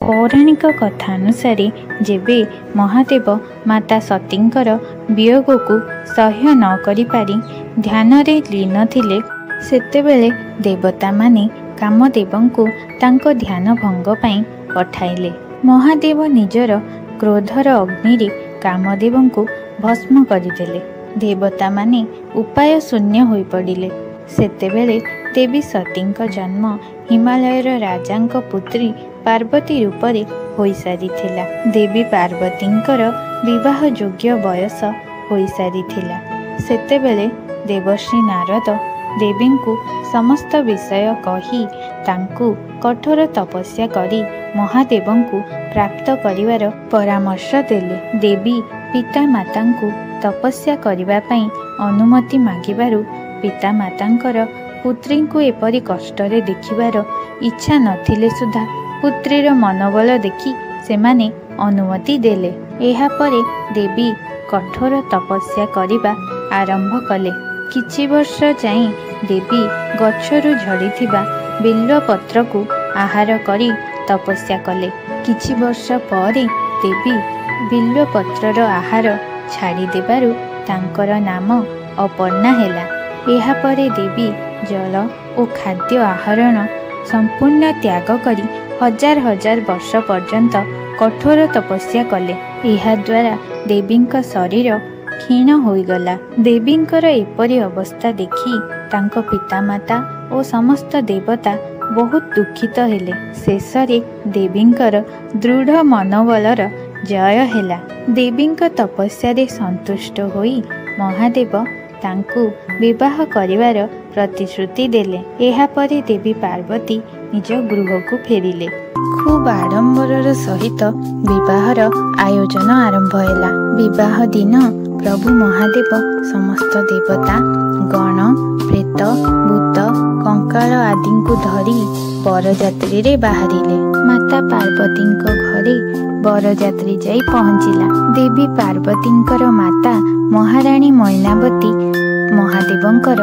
पौराणिक कथानुसारे जेबे महादेव माता सतींकर वियोगकु सह्य न करि पारि ध्यान रे लीन थिले सेतेबेले देवता माने कामदेवंकु तांको ध्यान भंग पई पठाइले। महादेव निजर क्रोधर अग्नि रे कामदेवंकु भस्म करिदेले। देवता माने उपाय शून्य होई पड़िले। सेतेबेले देवी सतींक जन्म हिमालयर राजांक पुत्री पार्वती रूपरे होई सारिथिला। देवी पार्वतींकर विवाह योग्य बयस होई सारिथिला। सेतेबेले देवर्षि नारद देवींकु समस्त विषय कही तांकु कठोर तपस्या करी महादेवंकु प्राप्त करिवार परामर्श देले। देवी पिता मातांकु तपस्या करिवा पई अनुमति मागिबारु पिता मातांकर पुत्रींकु एपरि कष्टरे देखिबार इच्छा नथिले सुधा पुत्रीर मनोबल देखि सेमाने अनुमति देले। एहा परे देवी कठोर तपस्या करिबा आरंभ कले। किछि वर्ष जाई देवी गछरु झड़ीथिबा बिल्व पत्रकु आहार करी तपस्या कले। किछि वर्ष परे देवी बिल्व पत्रर आहार छाड़ी देबारु तांकर नाम अपर्णा हेला। एहा परे देवी जल और खाद्य आहरण संपूर्ण त्याग करी हजार हजार वर्ष पर्यंत कठोर तपस्या कले। एहा द्वारा देवींक शरीर क्षीण होईगला। देवींकर एपरी अवस्था देखि तांको पितामाता और समस्त देवता बहुत दुखित हेले। शेषरे देवींकर दृढ़ मनोबलर जय हेला। देवींक तपस्या रे संतुष्ट होई महादेव तांकु विवाह करिवार प्रतिश्रुति देले। एहा परे देवी पार्वती निज गृह को फेरिले। खूब आडंबरर सहित विवाहर आयोजन आरंभ हैला। विवाह दिन प्रभु महादेव समस्त देवता गण प्रेत भूत कंकाल आदि को धरी बरजात्री रे बाहरिले। माता पार्वतींक घरे बरजात्री जाई पहुंचिला। देवी पार्वतींकर माता महारानी मैनावती महादेवंकर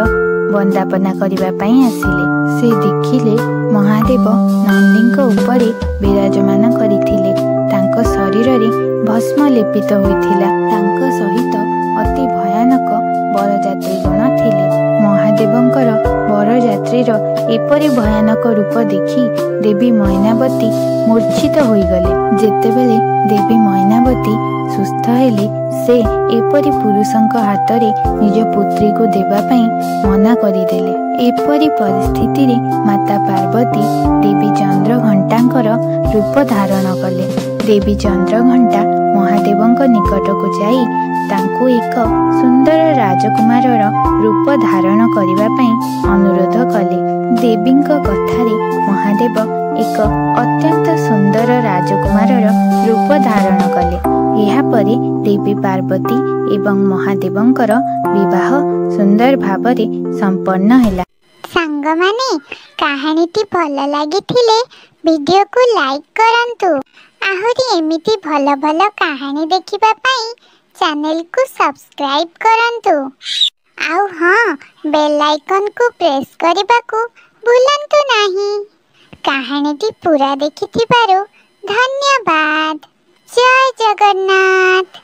वंदापना करिबा पई आसिले। से देखिले महादेव नंदींक उपरे विराजमान करिथिले। तांको शरीर रे भस्म लेपित होइथिला। तांको सहित अति भयानक बरजात्री गण थिले। महादेवंकर बरजात्रीर एपरि भयानक रूप देखि देवी मैनावती मूर्छित होइगले। जेतेबेले देवी मैनावती सुस्थ हेले से एपरि पुरुषंक हाथ रे निज पुत्री को देवा पई मना करिदेले। एपरि परिस्थिति रे माता पार्वती देवी चंद्रघंटांकर रूप धारण कले। देवी चंद्रघंटा महादेवंक निकट को जाई तांको एक सुंदर राजकुमारर रूप धारण करिवा पई अनुरोध कले। देवींक कथारे महादेव एक अत्यंत सुंदर राजकुमारर रूप धारण कले। एहा परे देवी पार्वती एवं महादेवंकर विवाह सुंदर भावरे संपन्न हैला। सांग माने कहानीटी भल लागिथिले वीडियो को लाइक करंतु। आहुरी एमिति भल भल कहानी देखिबा पई चैनल को सब्सक्राइब करंतु। आउ हाँ, बेल आइकन को प्रेस करबाकू भूलंतु नाही। कहानीटी पूरा देखिथिबारु धन्यवाद। जय जगन्नाथ।